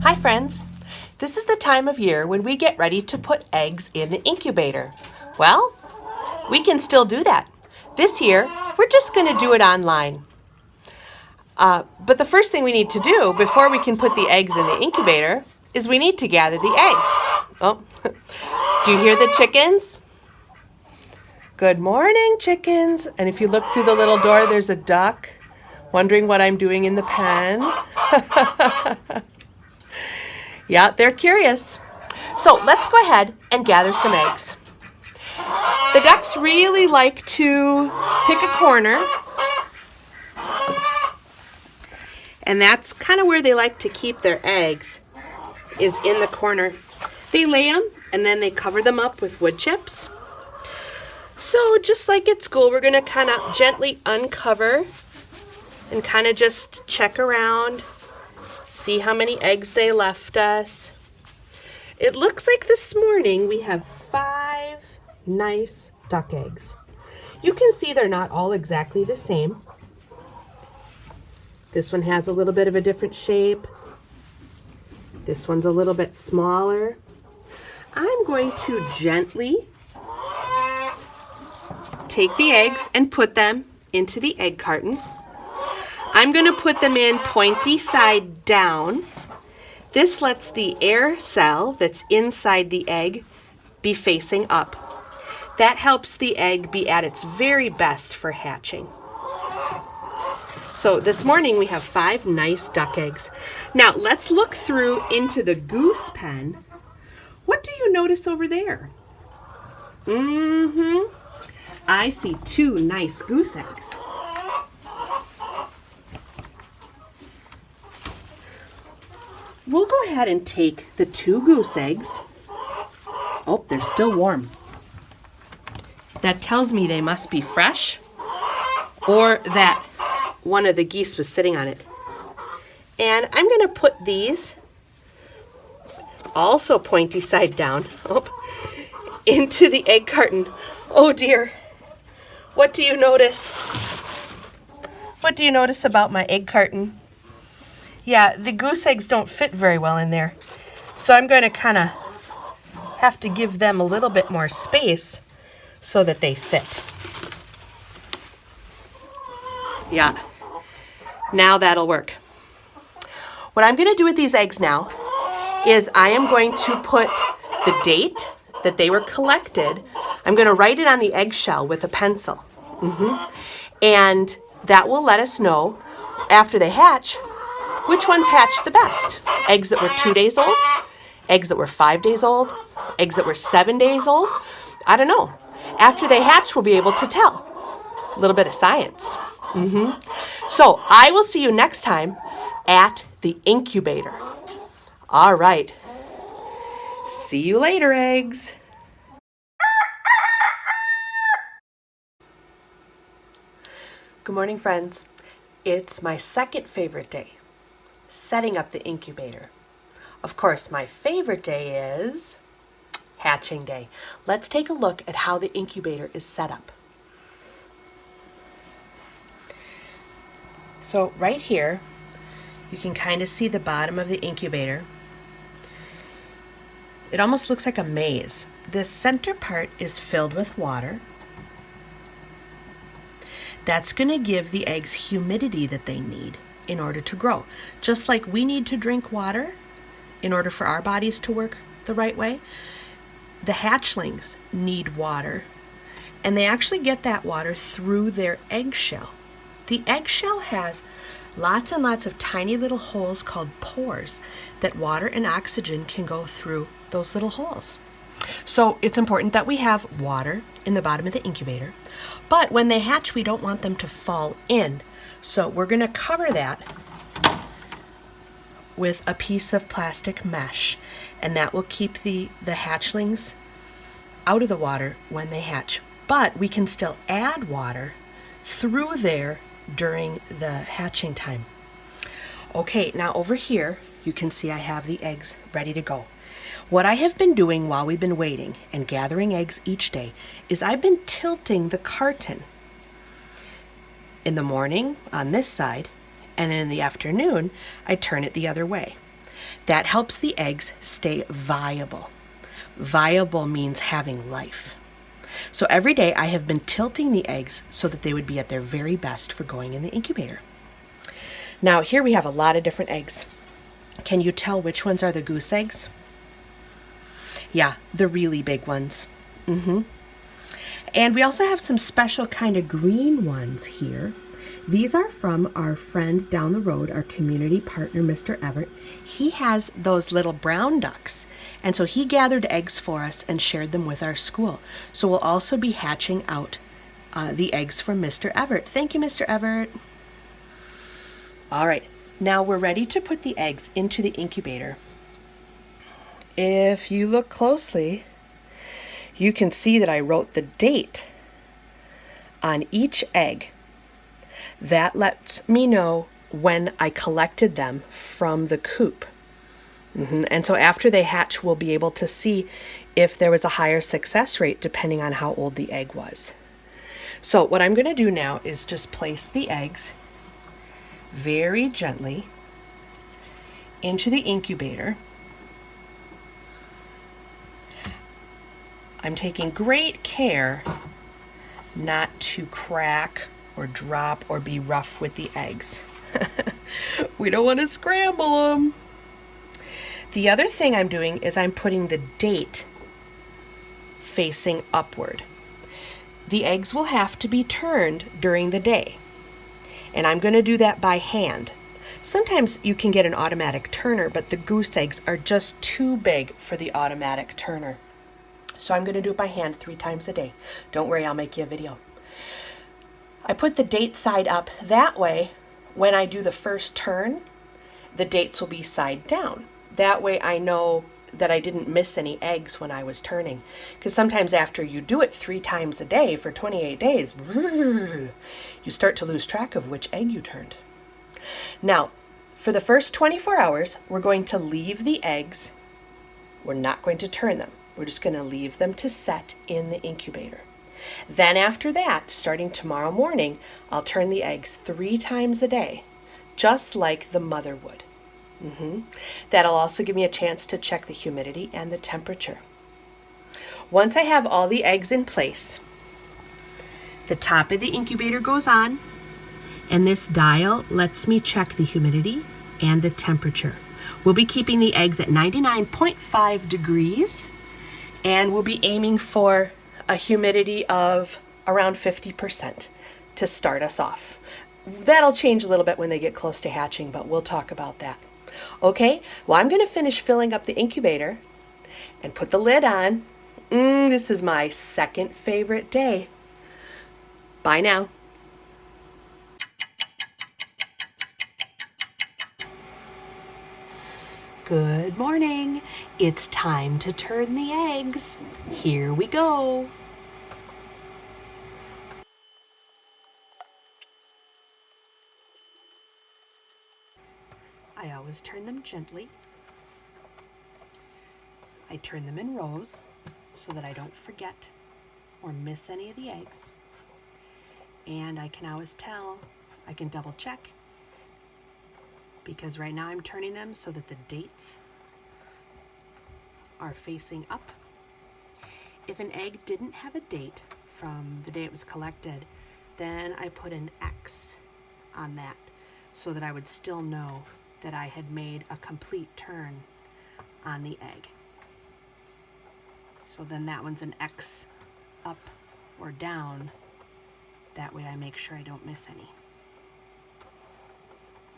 Hi friends! This is the time of year when we get ready to put eggs in the incubator. Well, we can still do that. This year, we're just going to do it online. But the first thing we need to do before we can put the eggs in the incubator is we need to gather the eggs. Oh, do you hear the chickens? Good morning, chickens. And if you look through the little door, there's a duck wondering what I'm doing in the pen. Yeah, they're curious. So let's go ahead and gather some eggs. The ducks really like to pick a corner. And that's kind of where they like to keep their eggs, is in the corner. They lay them and then they cover them up with wood chips. So just like at school, we're going to kind of gently uncover and kind of just check around, see how many eggs they left us. It looks like this morning we have 5 nice duck eggs. You can see they're not all exactly the same. This one has a little bit of a different shape. This one's a little bit smaller. I'm going to gently take the eggs and put them into the egg carton. I'm going to put them in pointy side down. This lets the air cell that's inside the egg be facing up. That helps the egg be at its very best for hatching. So this morning we have 5 nice duck eggs. Now let's look through into the goose pen. What do you notice over there? I see 2 nice goose eggs. We'll go ahead and take the 2 goose eggs. Oh, they're still warm. That tells me they must be fresh, or that one of the geese was sitting on it. And I'm going to put these, also pointy side down, into the egg carton. Oh dear. What do you notice? What do you notice about my egg carton? Yeah, the goose eggs don't fit very well in there. So I'm going to kind of have to give them a little bit more space so that they fit. Yeah, now that'll work. What I'm going to do with these eggs now is I am going to put the date that they were collected. I'm going to write it on the eggshell with a pencil. And that will let us know after they hatch which ones hatched the best. Eggs that were 2 days old, eggs that were 5 days old, eggs that were 7 days old. I don't know. After they hatch, we'll be able to tell. A little bit of science. So I will see you next time at the incubator. All right. See you later, eggs. Good morning, friends. It's my second favorite day, setting up the incubator. Of course, my favorite day is hatching day. Let's take a look at how the incubator is set up. So right here, you can kind of see the bottom of the incubator. It almost looks like a maze. This center part is filled with water. That's going to give the eggs humidity that they need in order to grow. Just like we need to drink water in order for our bodies to work the right way, the hatchlings need water, and they actually get that water through their eggshell. The eggshell has lots and lots of tiny little holes called pores that water and oxygen can go through those little holes. So it's important that we have water in the bottom of the incubator, but when they hatch, we don't want them to fall in. So we're going to cover that with a piece of plastic mesh, and that will keep the hatchlings out of the water when they hatch. But we can still add water through there during the hatching time. Okay, now over here, you can see I have the eggs ready to go. What I have been doing while we've been waiting and gathering eggs each day is I've been tilting the carton. In the morning on this side, and then in the afternoon, I turn it the other way. That helps the eggs stay viable. Viable means having life. So every day I have been tilting the eggs so that they would be at their very best for going in the incubator. Now here we have a lot of different eggs. Can you tell which ones are the goose eggs? Yeah, the really big ones. And we also have some special kind of green ones here. These are from our friend down the road, our community partner, Mr. Everett. He has those little brown ducks, and so he gathered eggs for us and shared them with our school. So we'll also be hatching out the eggs from Mr. Everett. Thank you, Mr. Everett. All right, now we're ready to put the eggs into the incubator. If you look closely, you can see that I wrote the date on each egg. That lets me know when I collected them from the coop. And so after they hatch, we'll be able to see if there was a higher success rate depending on how old the egg was. So what I'm going to do now is just place the eggs very gently into the incubator. I'm taking great care not to crack or drop or be rough with the eggs. We don't want to scramble them. The other thing I'm doing is I'm putting the date facing upward. The eggs will have to be turned during the day, and I'm going to do that by hand. Sometimes you can get an automatic turner, but the goose eggs are just too big for the automatic turner. So I'm going to do it by hand 3 times a day. Don't worry, I'll make you a video. I put the date side up. That way, when I do the first turn, the dates will be side down. That way I know that I didn't miss any eggs when I was turning. Because sometimes after you do it 3 times a day for 28 days, you start to lose track of which egg you turned. Now, for the first 24 hours, we're going to leave the eggs. We're not going to turn them. We're just going to leave them to set in the incubator. Then after that, starting tomorrow morning, I'll turn the eggs 3 times a day, just like the mother would. That'll also give me a chance to check the humidity and the temperature. Once I have all the eggs in place, the top of the incubator goes on, and this dial lets me check the humidity and the temperature. We'll be keeping the eggs at 99.5 degrees, and we'll be aiming for a humidity of around 50% to start us off. That'll change a little bit when they get close to hatching, but we'll talk about that. Okay, well, I'm going to finish filling up the incubator and put the lid on. This is my second favorite day. Bye now. Good morning. It's time to turn the eggs. Here we go. I always turn them gently. I turn them in rows so that I don't forget or miss any of the eggs. And I can always tell, I can double check, because right now I'm turning them so that the dates are facing up. If an egg didn't have a date from the day it was collected, then I put an X on that so that I would still know that I had made a complete turn on the egg. So then that one's an X up or down. That way I make sure I don't miss any.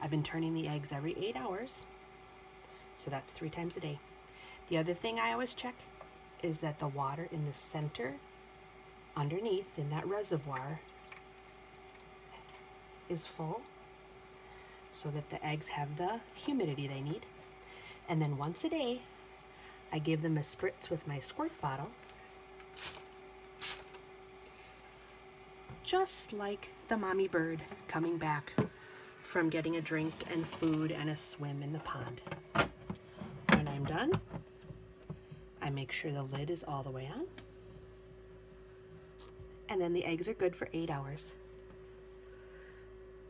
I've been turning the eggs every 8 hours, so that's 3 times a day. The other thing I always check is that the water in the center, underneath in that reservoir, is full so that the eggs have the humidity they need. And then once a day, I give them a spritz with my squirt bottle, just like the mommy bird coming back from getting a drink and food and a swim in the pond. When I'm done, I make sure the lid is all the way on, and then the eggs are good for 8 hours.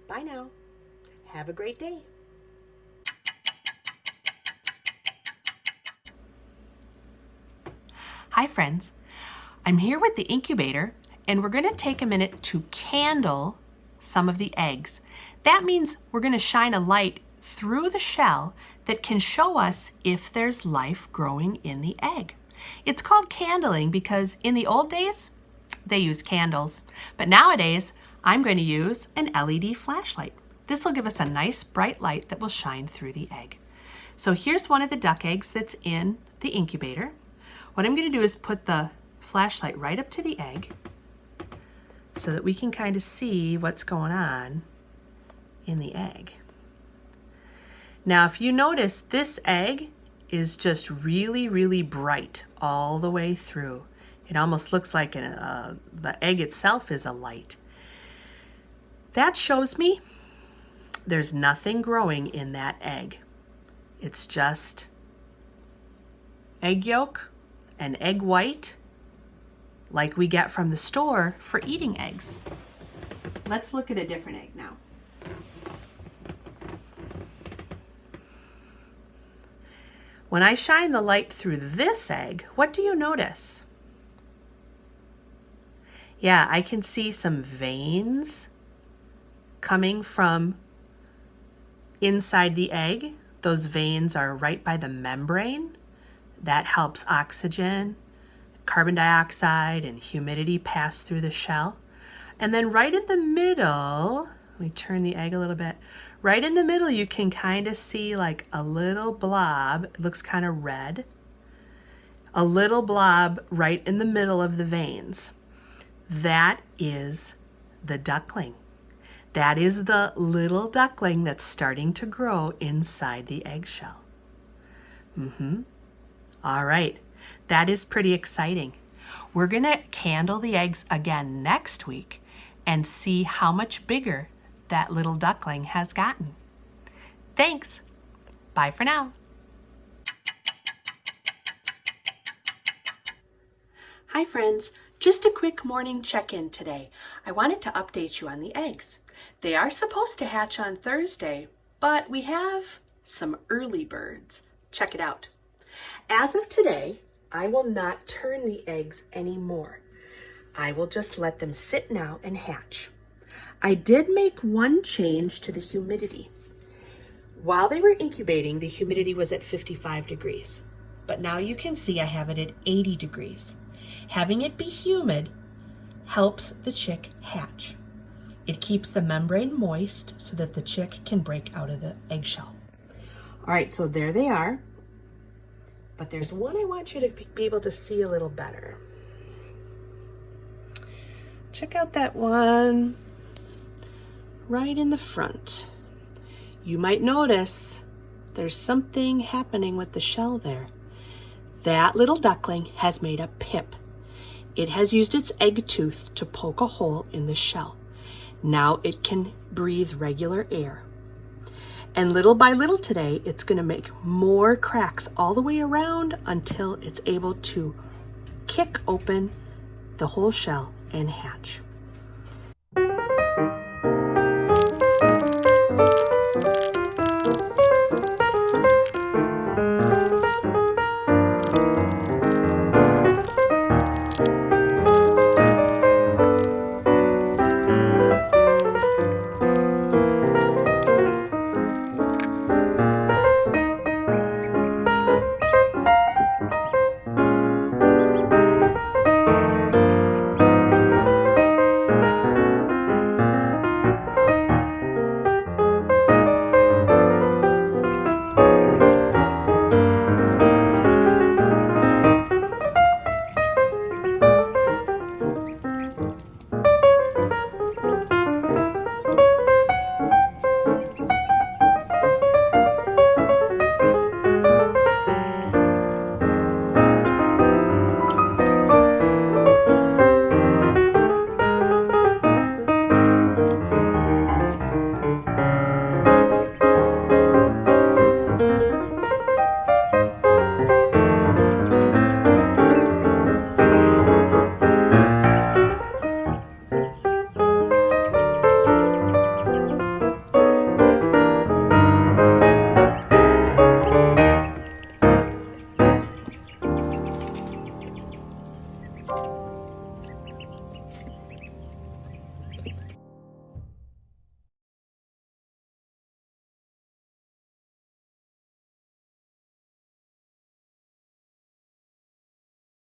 Bye now. Have a great day. Hi friends, I'm here with the incubator and we're going to take a minute to candle some of the eggs. That means we're going to shine a light through the shell that can show us if there's life growing in the egg. It's called candling because in the old days, they used candles, but nowadays I'm going to use an LED flashlight. This will give us a nice bright light that will shine through the egg. So here's one of the duck eggs that's in the incubator. What I'm going to do is put the flashlight right up to the egg so that we can kind of see what's going on in the egg. Now, if you notice, this egg is just really, really bright all the way through. It almost looks like the egg itself is a light. That shows me there's nothing growing in that egg. It's just egg yolk and egg white like we get from the store for eating eggs. Let's look at a different egg now. When I shine the light through this egg, what do you notice? Yeah, I can see some veins coming from inside the egg. Those veins are right by the membrane. That helps oxygen, carbon dioxide, and humidity pass through the shell. And then right in the middle, let me turn the egg a little bit. Right in the middle, you can kind of see like a little blob. It looks kind of red. A little blob right in the middle of the veins. That is the duckling. That is the little duckling that's starting to grow inside the eggshell. All right, that is pretty exciting. We're gonna candle the eggs again next week and see how much bigger that little duckling has gotten. Thanks. Bye for now. Hi friends, just a quick morning check-in today. I wanted to update you on the eggs. They are supposed to hatch on Thursday, but we have some early birds. Check it out. As of today, I will not turn the eggs anymore. I will just let them sit now and hatch. I did make one change to the humidity. While they were incubating, the humidity was at 55 degrees, but now you can see I have it at 80 degrees. Having it be humid helps the chick hatch. It keeps the membrane moist so that the chick can break out of the eggshell. All right, so there they are. But there's one I want you to be able to see a little better. Check out that one right in the front. You might notice there's something happening with the shell there. That little duckling has made a pip. It has used its egg tooth to poke a hole in the shell. Now it can breathe regular air. And little by little today, it's going to make more cracks all the way around until it's able to kick open the whole shell and hatch.